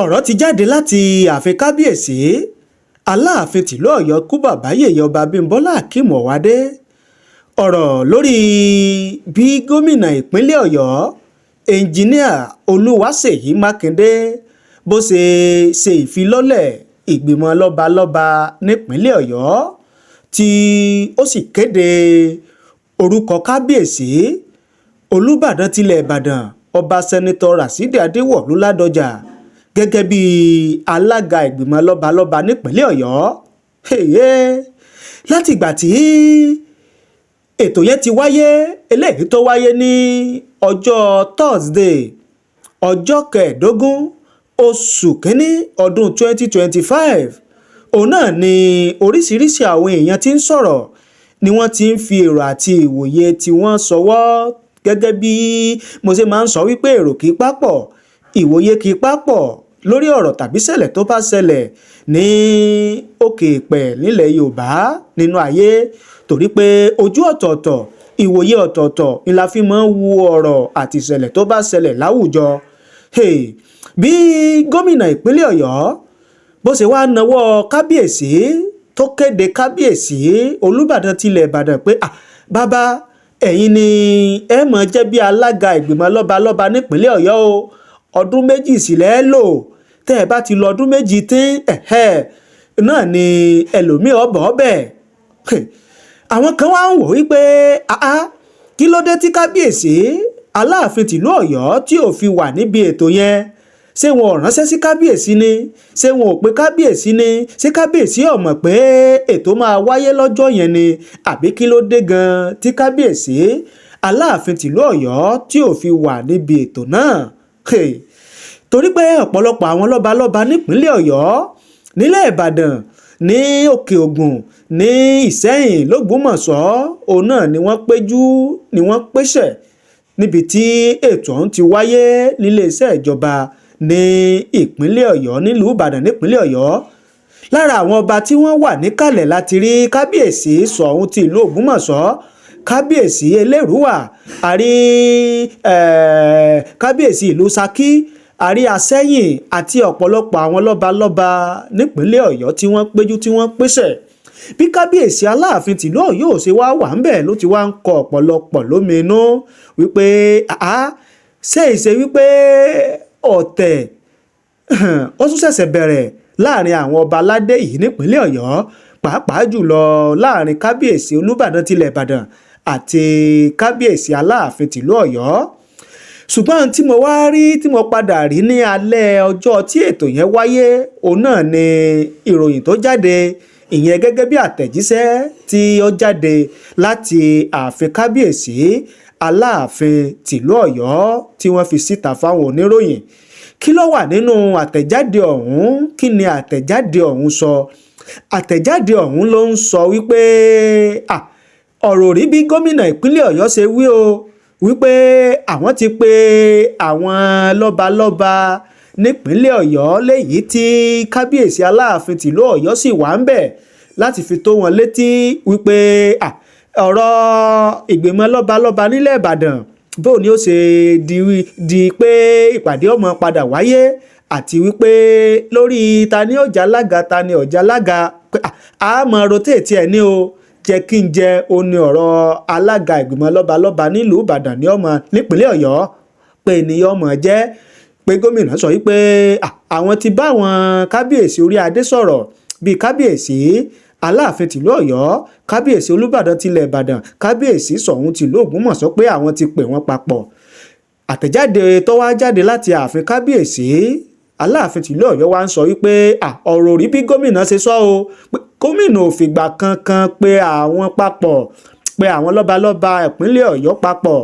ọ̀rọ̀ ti jáde láti ààfin kábíyèsí aláàfin tìlú Ọ̀yọ́ kú bàbá yèyé ọba Abímbọ́lá Akeem Ọ̀wádé ọ̀rọ̀ lórí bí gómìnà ìpínlẹ̀ Ọ̀yọ́ ẹnjiníà Olúwaṣèyí Makinde bó ṣe ìfilọ́lẹ̀ ìgbìmọ̀ lọ́balọ́ba nípínlẹ̀ Ọ̀yọ́ tí ó sì kéde orúkọ kábíyèsí Olúbàdàn tilẹ̀ Ìbàdàn ọba sẹ́nitọ́ Rashidi Ladoja gẹ́gẹ́ bí alága ìgbìmọ̀ lọ́balọ́ba nípínlẹ̀ Ọ̀yọ́. Láti ìgbà tí ètò yẹn ti wáyé, eléyìí tó wáyé ní ọjọ́ Thursday ọjọ́ 15 oṣù kínní ọdún 2025 òun náà ni oríṣiríṣi àwọn èèyàn ti ń sọ̀rọ̀ ni wọ́n ti ń fi èrò àti ìwòye tí wọ́n sọwọ́ gẹ́gẹ́ bí mo ṣe máa ń sọ wípé èrò kì í papọ̀ ìwòye kì í papọ̀ lórí ọ̀rọ̀ tàbí ṣẹlẹ̀ tó bá ṣẹlẹ̀ ní òkè ìpẹ̀ nílẹ̀ Yorùbá nínú ayé torí pé ojú ọ̀tọ̀ọ̀tọ̀ ìwòye ọ̀tọ̀ọ̀tọ̀ ni la fi máa ń wo ọ̀rọ̀ àti ìṣẹ̀lẹ̀ tó bá ṣẹlẹ̀ láwùjọ. Bí gómìnà ìpínlẹ̀ Ọ̀yọ́ bó ṣe wá nawọ́ kábíyèsí tó kéde kábíyèsí Olúbàdàn tilẹ̀ Ìbàdàn pé bàbá ẹ̀yin ni ẹ máa jẹ́ bí alága ìgbìmọ̀ lọ́balọ́ba nípínlẹ̀ Ọ̀yọ́ o ọdún méjì sílẹ̀ lò tẹ́ ẹ bá ti lọ ọdún méjì tí náà ni ẹlòmíì ọbọ̀ ọbẹ̀. Àwọn kan wá ń wò wípé kí ló dé tí kábíyèsí Aláàfin tìlú Ọ̀yọ́ tí ò fi wà níbi ètò yẹn ṣé wọn ò ránṣẹ́ sí kábíyèsí ni ṣé wọn ò pe kábíyèsí ni ṣé kábíyèsí ò mọ̀ pé ètò máa wáyé lọ́jọ́ yẹn ni àbí kí ló dé gan tí kábíyèsí Aláàfin tìlú Ọ̀yọ́ tí ò fi wà níbi ètò náà. Torí pé ọ̀pọ̀lọpọ̀ àwọn lọ́balọ́ba nípínlẹ̀ Ọ̀yọ́ nílẹ̀ Ìbàdàn ní Òkè Ògùn ní Ìṣẹ́yìn l'Ógbómọ̀ṣọ́ òun náà ni wọ́n péjú ni wọ́n pèsè níbi tí ètò ọ̀hún ti wáyé níléeṣẹ́ ìjọba ní ìpínlẹ̀ Ọ̀yọ́ nílùú Ìbàdàn nípínlẹ̀ Ọ̀yọ́. Lára àwọn ọba tí wọ́n wà níkàlẹ̀ láti rí kábíyèsí Ṣọ̀ún ti ìlú Ògbómọ̀ṣọ́ kábíyèsí Elérùwà àrí kábíyèsí ìlú Ṣakí àrí Àṣẹ́yìn àti ọ̀pọ̀lọpọ̀ àwọn lọ́balọ́ba nípínlẹ̀ Ọ̀yọ́ tí wọ́n péjú tí wọ́n pèsè. Bí kábíyèsí Aláàfin tìlú Ọ̀yọ́ ṣe wá wà ń bẹ̀ ló ti wá ń kọ ọ̀pọ̀lọpọ̀ lóminú wípé ṣe ìṣe wípé ọ̀tẹ̀ ó tún ṣẹ̀ṣẹ̀ bẹ̀rẹ̀ láàrin àwọn ọba aládé yìí nípínlẹ̀ Ọ̀yọ́ pàápàá jùlọ láàrin kábíyèsí Olúbàdàn tilẹ̀ Ìbàdàn àti kábíyèsí Aláàfin tìlú Ọ̀yọ́. Ṣùgbọ́n tí mo wá rí tí mo padà rí ní alẹ́ ọjọ́ tí ètò yẹn wáyé òun náà ni ìròyìn tó jáde ìyẹn gẹ́gẹ́ bí àtẹ̀jíṣẹ́ tí ó jáde láti ààfin kábíyèsí Aláàfin tìlú Ọ̀yọ́ tí wọ́n fi síta fáwọn oníròyìn. Kí ló wà nínú àtẹ̀jáde ọ̀hún? Kí ni àtẹ̀jáde ọ̀hún sọ? Àtẹ̀jáde ọ̀hún ló ń sọ wípé ọ̀rọ̀ rí bí gómìnà ìpínlẹ̀ Ọ̀yọ́ ṣe wí o wípé àwọn ti pe àwọn lọ́balọ́ba nípínlẹ̀ Ọ̀yọ́ léyìí tí kábíyèsí Aláàfin tìlú Ọ̀yọ́ sì wà ń bẹ̀ láti fi tó wọn létí wípé ọ̀rọ̀ ìgbìmọ̀ lọ́balọ́ba nílẹ̀ Ìbàdàn bó ni ó ṣe di pé ìpàdé ọmọ padà wáyé àti wípé lórí ta ni ó jẹ́ alága ta ni ó jẹ́ alága a máa rotate ẹ̀ ní o jẹ́ kí n jẹ́ oní ọ̀rọ̀ alága ìgbìmọ̀ lọ́balọ́ba nílùú Ìbàdàn ní ọmọ nípínlẹ̀ Ọ̀yọ́ pé ènìyàn ọmọ jẹ́ pé gómìnà sọ wípé àwọn ti bá àwọn kábíyèsí orí adé sọ̀rọ̀ bíi kábíyèsí Aláàfin tìlú Ọ̀yọ́ kábíyèsí Olúbàdàn tilẹ̀ Ìbàdàn kábíyèsí Ṣọ̀ún tìlú Ògbómọ̀ṣọ́ pé àwọn ti pè wọ́n papọ̀. Àtẹ̀jáde tó wá jáde láti ààfin kábíyèsí Aláàfin tìlú Ọ̀yọ́ wá ń sọ wípé ọ̀rọ̀ rí bí gómìnà ṣe sọ o pé gómìnà ò fìgbà kankan pé àwọn papọ̀ pé àwọn lọ́balọ́ba ìpínlẹ̀ Ọ̀yọ́ papọ̀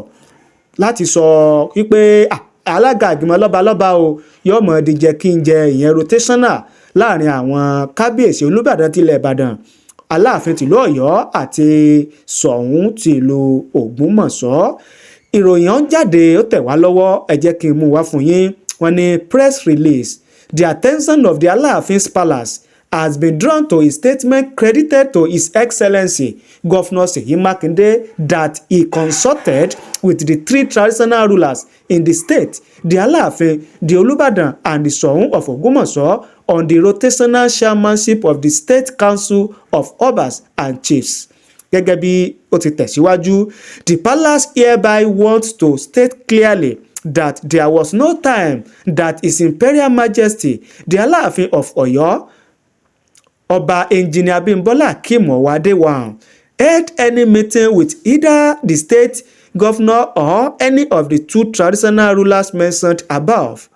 láti sọ wípé alága ìgbìmọ̀ lọ́balọ́ba o yóò mọ̀ di jẹ́ kí n jẹ ìyẹn rotational láàrin àwọn kábíyèsí Olúbàdàn tilẹ̀ Ìbàdàn Aláàfin tìlú Ọ̀yọ́ àti Ṣọ̀ún tìlú Ògbómọ̀ṣọ́. Ìròyìn ọ̀hún jáde ó tẹ̀ wá lọ́wọ́ ẹ jẹ́ kí n mú wá fún yín. Wọ́n ní press release the attention of the Alaafin's palace has been drawn to a statement credited to His Excellency Governor Seyi Makinde that he consulted with the three traditional rulers in the state, the Alaafin, the Olubadan, and the Soun of Ogbomoso, on the rotational chairmanship of the State Council of Obas and Chiefs. Gẹ́gẹ́ bí ó ti tẹ̀síwájú, the palace hereby wants to state clearly that there was no time that His Imperial Majesty, the Aláàfin of Ọ̀yọ́, Ọba Engineer Abimbola Akeem Adewan, held any meeting with either the state governor or any of the two traditional rulers mentioned above.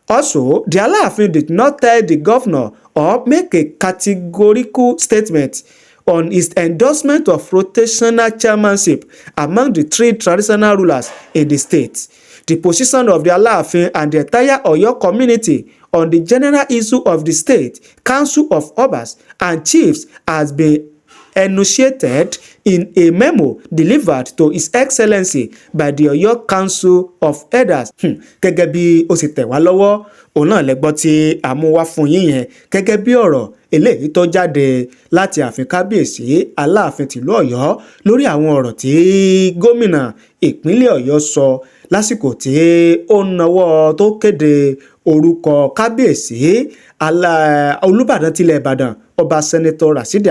Also, the Alaafin did not tell the governor or make a categorical statement on his endorsement of rotational chairmanship among the three traditional rulers in the state. The position of the Alaafin and the entire Oyo community on the general issue of the state, Council of Obas and Chiefs has been enunciated in a memo delivered to His Excellency by the Oyo Council of Elders. Gẹ́gẹ́ bí ó sì tẹ̀ wá lọ́wọ́, òun náà lẹ́gbọ́ tí a mú wá fún yín yẹn gẹ́gẹ́ bí ọ̀rọ̀ eléyìí tó jáde láti ààfin kábíyèsí Aláàfin tìlú Ọ̀yọ́ lórí àwọn ọ̀rọ̀ tí gómìnà ìpínlẹ̀ Ọ̀yọ́ sọ lásìkò tí ó nawọ́ tó kéde orúkọ kábíyèsí Olúbàdàn tilẹ̀ Ìbàdàn Ọba Sẹ́nẹ́tọ̀ Rashidi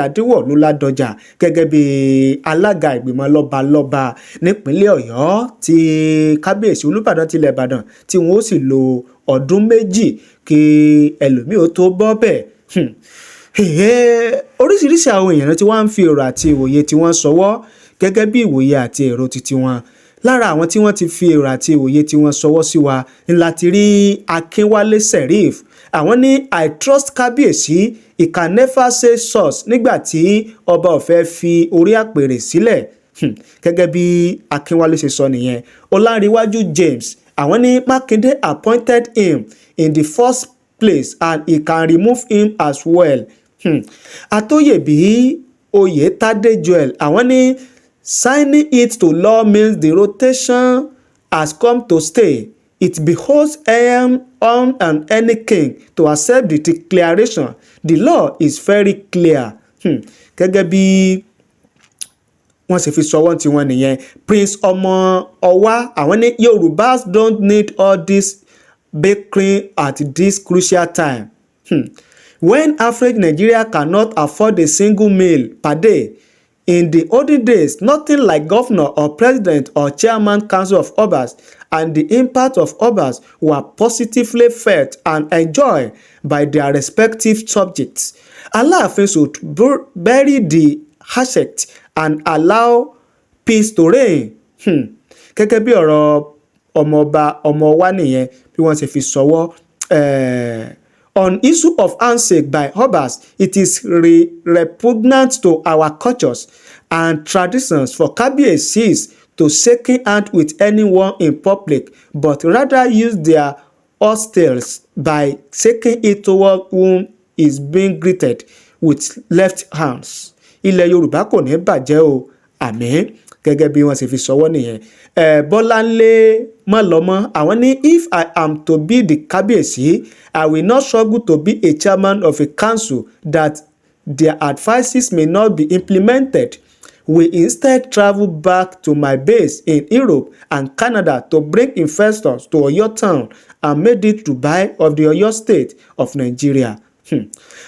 Ladoja gẹ́gẹ́ bí alága Igbimo Lọbaloba nípínlẹ̀ Ọ̀yọ́ tí kábíyèsí Olúbàdàn tilẹ̀ Ìbàdàn tí wọ́n ó sì lo ọdún méjì kí ẹlòmíì ó tó bọ́ bẹ́ẹ̀. Oríṣiríṣi àwọn èèyàn tí wọ́n ń fi èrò àti ìwòye tí wọ́n sọwọ́ gẹ́gẹ́ bí ìwòye àti èrò titi wọn. Lára àwọn tí wọ́n ti fi èrò àti ìwòye tí wọ́n sọwọ́ sí wa ni láti rí Akínwálé Sheriff. Àwọn ní I trust kábíyèsí, he can never say source nígbà tí ọba ò fẹ́ fi orí àpèrè sílẹ̀. Gẹ́gẹ́ bí Akínwálé ṣe sọ nìyẹn. Ọlárìnwájú James, àwọn ní Makinde appointed him in the first place and he can remove him as well. Atóyèbí Oyètádé Joel, àwọn ní signing it to law means the rotation has come to stay. It behoves on and any king to accept the declaration. The law is very clear. Gẹ́gẹ́ bí wọ́n sì fi sọwọ́ tí wọ́n nìyẹn. Prince Ọmọ Ọwá, àwọn ní Yorùbás don't need all this bickering at this crucial time. When average Nigeria cannot afford a single meal per day. In the olden days, nothing like governor or president or chairman council of Obas and the impact of Obas were positively felt and enjoyed by their respective subjects. Alaafin should bury the hatchet and allow peace to reign. Gẹ́gẹ́ bí ọ̀rọ̀ ọmọ wa nìyẹn bí wọ́n ṣe fi sọwọ́. On issue of handshake by Obas, it is repugnant to our cultures and traditions for Kábíyèsís to shake hand with anyone in public, but rather use their hostels by shaking it toward whom is being greeted with left hands. Ilẹ̀ Yorùbá kò ní bàjẹ́ o, àmín. Gẹ́gẹ́ bí wọ́n ṣe fi sọwọ́ nìyẹn. Bọ́láńlé Mọ́lọ́mọ́, àwọn ní if I am to be the Kábíyèsí, I will not struggle to be a chairman of a council that their advices may not be implemented. We instead travel back to my base in Europe and Canada to bring investors to Oyo town and make it Dubai of the Oyo state of Nigeria.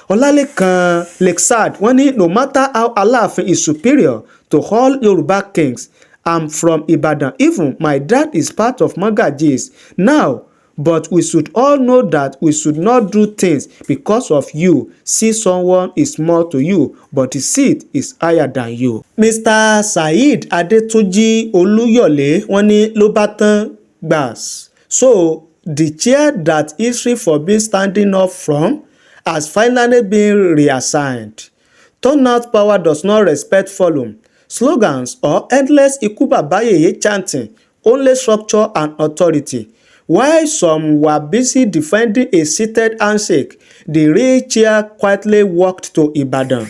Ọlálékan Lakeside, wọ́n ní no matter how Alaafin is superior to all Yoruba kings, I'm from Ibadan. Even my dad is part of Magajis now. But we should all know that we should not do things because of you. See someone is small to you, but his seat is higher than you. Mr. Saheed Adetunji Oluyole, wọ́n ní ló bá tán gbàs. So the chair that history forbid standing up from has finally been reassigned. Turnout power does not respect volume. Slogans or endless Ikú Bàbá Yèyé chanting only structure and authority. While some were busy defending a seated handshake, the real chair quietly walked to Ibadan.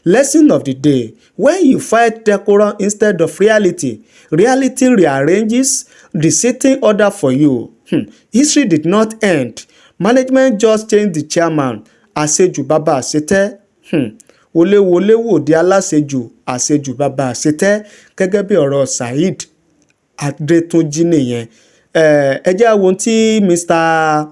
Lesson of the day: when you fight decorum instead of reality, reality rearranges the sitting order for you. History did not end. Management just changed the chairman, àṣejù bàbá àṣetẹ́ wọléwọléwòde aláṣejù àṣejù bàbá àṣetẹ́ gẹ́gẹ́ bí ọ̀rọ̀ Saheed Adétúnjì nìyẹn. Ẹ jẹ́ àwọn tí Mr.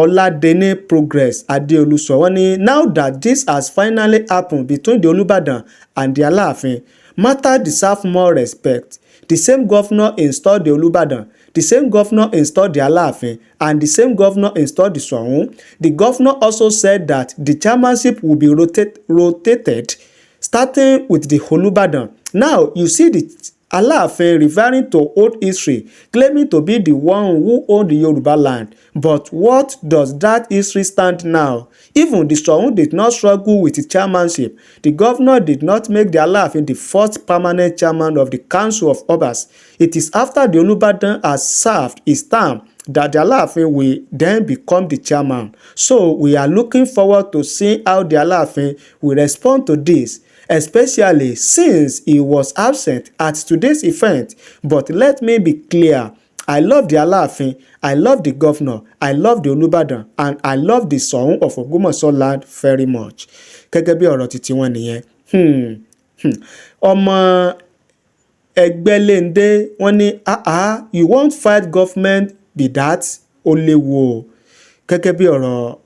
Ọládẹni Progress Adéolú sọ, wọ́n ní now that this has finally happened between the Olubadan and the Alaafin, matter deserve more respect. The same governor installed the Olubadan, the same governor installed the Alaafin, and the same governor installed the Soun. The governor also said that the chairmanship will be rotated starting with the Olubadan. Now you see the Alaafin referring to old history, claiming to be the one who owned the Yoruba land. But what does that history stand now? Even the Soun did not struggle with the chairmanship. The governor did not make the Alaafin the first permanent chairman of the Council of Obas. It is after the Olubadan has served his term that the Alaafin will then become the chairman. So we are looking forward to seeing how the Alaafin will respond to this, especially since he was absent at today's event. But let me be clear, I love the Alaafin, I love the governor, I love the Olubadan, and I love the Soun of Ògbómọ̀ṣọ́ land very much. Gẹ́gẹ́ bí ọ̀rọ̀ títí wọn nìyẹn. Ọmọ Ẹgbẹ́léndé wọ́n ní you won't fight government be that ó léwu o. Gẹ́gẹ́ bí ọ̀rọ̀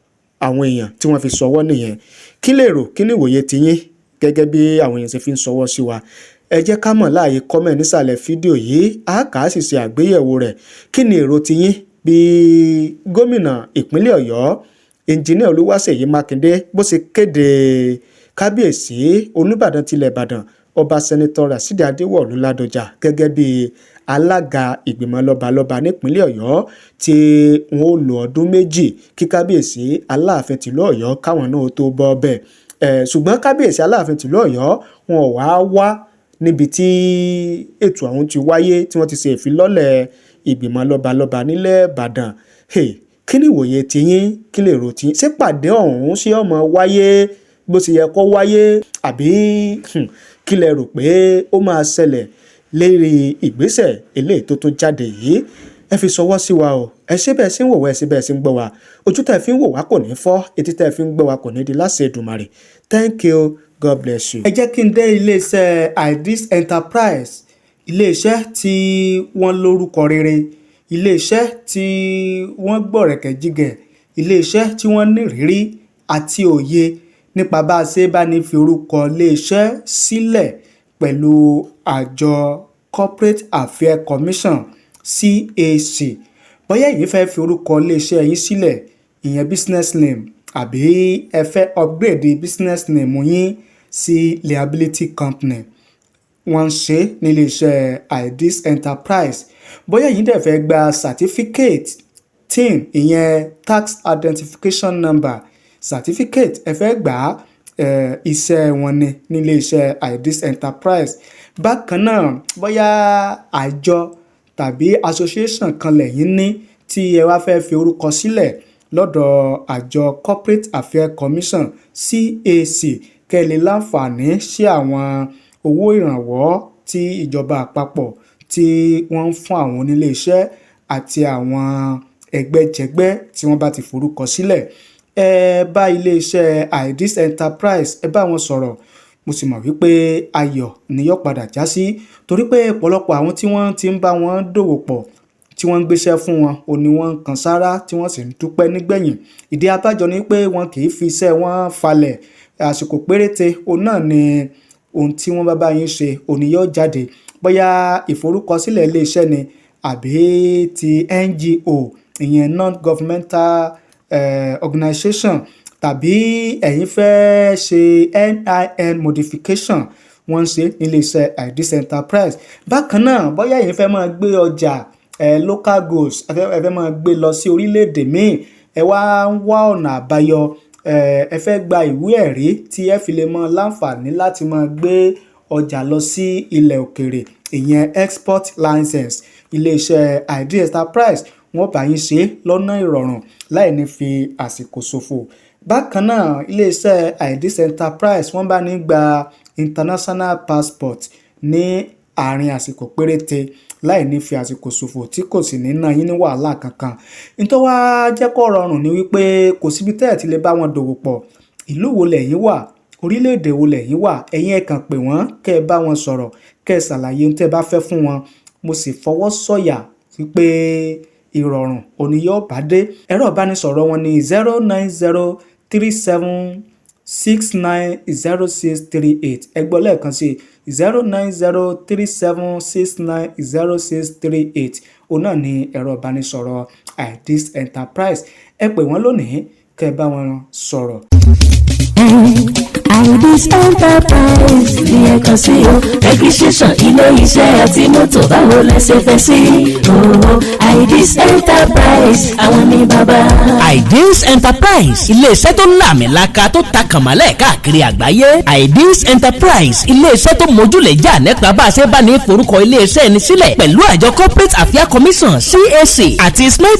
àwọn èèyàn tí wọ́n fi sọwọ́ nìyẹn. Kí lèrò, kí ni ìwòye tiyín gẹ́gẹ́ bí àwọn èèyàn ṣe fi ń sọwọ́ sí wa? Ẹ jẹ́ ká mọ̀ láàyè comment nísàlẹ̀ fídíò yìí, a kà á sì ṣe àgbéyẹ̀wò rẹ̀. Kí ni èrò tiyín bí gómìnà ìpínlẹ̀ Ọ̀yọ́ engineer Olúwaṣèyí Makinde bó ṣe kéde kábíyèsí Olúbàdàn tilẹ̀ Ìbàdàn ọba Senator Rashidi Ladoja gẹ́gẹ́ bí alága ìgbìmọ̀ lọ́balọ́ba nípínlẹ̀ Ọ̀yọ́ tí wọ́n ó lò ọdún méjì kí kábíyèsí Aláàfin tìlú Ọ̀yọ́ káwọn náà tó bọ́ bẹ́ẹ̀. Ṣùgbọ́n kábíyèsí Aláàfin tìlú Ọ̀yọ́ wọn ò wá níbi tí ètò àwọn ti wáyé tí wọ́n ti ṣe ìfilọ́lẹ̀ ìgbìmọ̀ lọ́balọ́ba nílẹ̀ Ìbàdàn. Kí ni ìwòye tiyín, kí lè rò tiyín? Ṣé pàdé ọ̀hún ṣé ó máa wáyé bó ṣe yẹ kó wáyé, àbí kí lẹ rò pé ó máa ṣẹlẹ̀ lérí ìgbésẹ̀ eléyìí tó tún jáde yìí? Ẹ fi ṣọwọ́ sí wa o. Ẹ ṣé bẹ́ẹ̀ sí ń wò wá, ẹ ṣé bẹ́ẹ̀ sí ń gbọ́ wa. Ojú tẹ́ fi ń wò wá kò ní fọ́, etí tẹ́ fi ń gbọ́ wa kò ní di láṣẹ Èdùmàrè. Thank you, God bless you. Ẹ jẹ́ kí n dé iléeṣẹ́ Idris Enterprise, iléeṣẹ́ tí wọ́n lórúkọ rere, iléeṣẹ́ tí wọ́n gbọ̀rẹ̀kẹ̀ jígẹ̀, iléeṣẹ́ tí wọ́n nírìírí àti òye nípa bá a ṣe bá ní fi orúkọ iléeṣẹ́ sílẹ̀ pẹ̀lú àjọ Corporate Affairs Commission CAC. Bóyá ẹ̀yin fẹ́ fi orúkọ iléeṣẹ́ yín sílẹ̀, ìyẹn business name, àbí ẹ fẹ́ upgrade business name yín sí liability company, wọ́n ń ṣe ní iléeṣẹ́ Idris Enterprise. Bóyá ẹ̀yin dẹ̀ fẹ́ gba certificate TIN, ìyẹn tax identification number certificate, ẹ fẹ́ gbà á, iṣẹ́ wọn ni ní iléeṣẹ́ Idris Enterprise. Bákan náà, bóyá àjọ tàbí association kan lẹ́yìn ní tí ẹ wá fẹ́ fi orúkọ sílẹ̀ lọ́dọ̀ àjọ Corporate Affairs Commission CAC, kẹ́ ẹ lè láǹfààní sí àwọn owó ìrànwọ́ tí ìjọba àpapọ̀ tí wọ́n ń fún àwọn onílé iṣẹ́ àti àwọn ẹgbẹ́jẹgbẹ́ tí wọ́n bá ti forúkọ sílẹ̀. Ẹ bá iléeṣẹ́ Idris Enterprise, ẹ bá wọn sọ̀rọ̀. Mo sì mọ̀ wípé ayọ̀ ni yóò padà já sí, torí pé ọ̀pọ̀lọpọ̀ àwọn tí wọ́n ti ń bá wọn dòwò pọ̀ tí wọ́n ń gbéṣẹ́ fún wọn ò ní wọ́n kan sára tí wọ́n sì ń dúpẹ́ nígbẹ̀yìn. Ìdí abájọ ni pé wọn kì í fi iṣẹ́ wọn falẹ̀. Àsìkò péréte òun náà ni ohun tí wọ́n bá yín ṣe òní yóò jáde. Bóyá ìforúkọsílẹ̀ iléeṣẹ́ ni àbí ti NGO, ìyẹn non-governmental organization, tàbí ẹ̀yin fẹ́ ṣe NIN modification, wọ́n ń ṣe nílé iṣẹ́ Idris Enterprise. Bákan náà, bóyá ẹ̀yin fẹ́ máa gbé ọjà local goods, ẹ fẹ́ máa gbé lọ sí orílẹ̀-èdè míì, ẹ wá ń wá ọ̀nà àbáyọ, ẹ fẹ́ gba ìwé ẹ̀rí tí ẹ fi lè máa láǹfààní láti máa gbé ọjà lọ sí ilẹ̀ òkèrè, ìyẹn export license, ilé iṣẹ́ Idris Enterprise wọ́n bá yín ṣe lọ́nà ìrọ̀rùn láì ní fi àsìkò ṣòfò. Bákan náà, iléeṣẹ́ Idris Enterprise wọ́n bá ní gba international passport ní àárín àsìkò péréte láì ní fi àsìkò ṣòfò tí kò sì ní ná yín ní wàhálà kankan. Nítorí wá jẹ́ kó rọrùn ni wípé kò síbi tẹ́ ẹ̀ ti lè bá wọn dòwò pọ̀. Ìlú wo lẹ̀yin wà, orílẹ̀-èdè wo lẹ̀yin wà, ẹ̀yin ẹ kàn pè wọ́n kẹ́ ẹ bá wọn sọ̀rọ̀, kẹ́ ẹ ṣàlàyé ohun tẹ́ ẹ bá fẹ́ fún wọn. Mo sì fọwọ́ sọ̀yà wípé ìrọ̀rùn òní yóò bá dé. Ẹ̀rọ ìbánisọ̀rọ̀ wọn ni 09037690638. Ẹ gbọ́ lẹ́ẹ̀kan sí 09037690638. Òun náà ni ẹ̀rọ ìbánisọ̀rọ̀ Ideals Enterprise. Ẹ pè wọ́n lónìí kẹ́ ẹ bá wọn sọ̀rọ̀. Ideals Enterprise ní ẹ̀kan sí o. Registration ilé iṣẹ́ àti mọ́tò báwo lẹ ṣe fẹ́ sí? Ideals Enterprise àwọn ní bàbá. Ideals Enterprise ilé iṣẹ́ tó láàmìlaka tó ta kàmálẹ̀ káàkiri àgbáyé. Ideals Enterprise ilé iṣẹ́ tó mójúlẹ̀jà nípa bá a ṣe bá ní forúkọ ilé iṣẹ́ ẹni sílẹ̀ pẹ̀lú àjọ Corporate Affairs Commission CAC àti Small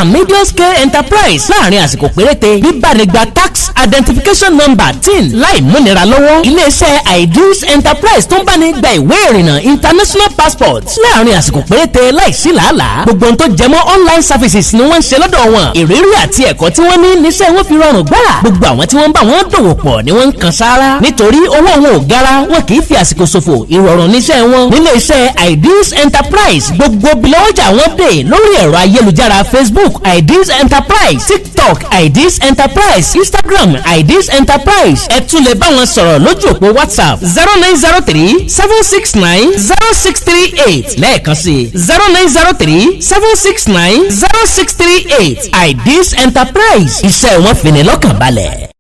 and Medium Scale Enterprise láàrin àsìkò péréte bíbánigba tax identification number tin láì múnira lọ́wọ́. Iléeṣẹ́ Ideals Enterprise tó ń bá ní gba ìwé ìrìnnà international passport láàrin àsìkò péréte láìsí làálàá. Gbogbo ohun tó jẹmọ́ online services ni wọ́n ń ṣe lọ́dọ̀ wọn. Ìrírí àti ẹ̀kọ́ tí wọ́n ní níṣẹ́ wọn fi rọrùn gbára. Gbogbo àwọn tí wọ́n bá wọn dòwò pọ̀ ni wọ́n ń kan sáárá. Nítorí owó wọn ò gara, wọn kì í fi àsìkò ṣòfò. Ìrọ̀rùn níṣẹ́ wọn. Níléeṣẹ́ Ideals Enterprise gbogbo bilọ́jà wọn dé lórí ẹ̀rọ ayélujára Facebook Ideals Enterprise, TikTok Ideals Enterprise, Instagram Ideals Enterprise. Ẹ tún lè bá wọn sọ̀rọ̀ lójú òpó WhatsApp 0903-769-0638 lẹ́ẹ̀kan sí 0903-769-0638. Ideals Enterprise iṣẹ́ wọn fi ni lọ́kàn balẹ̀.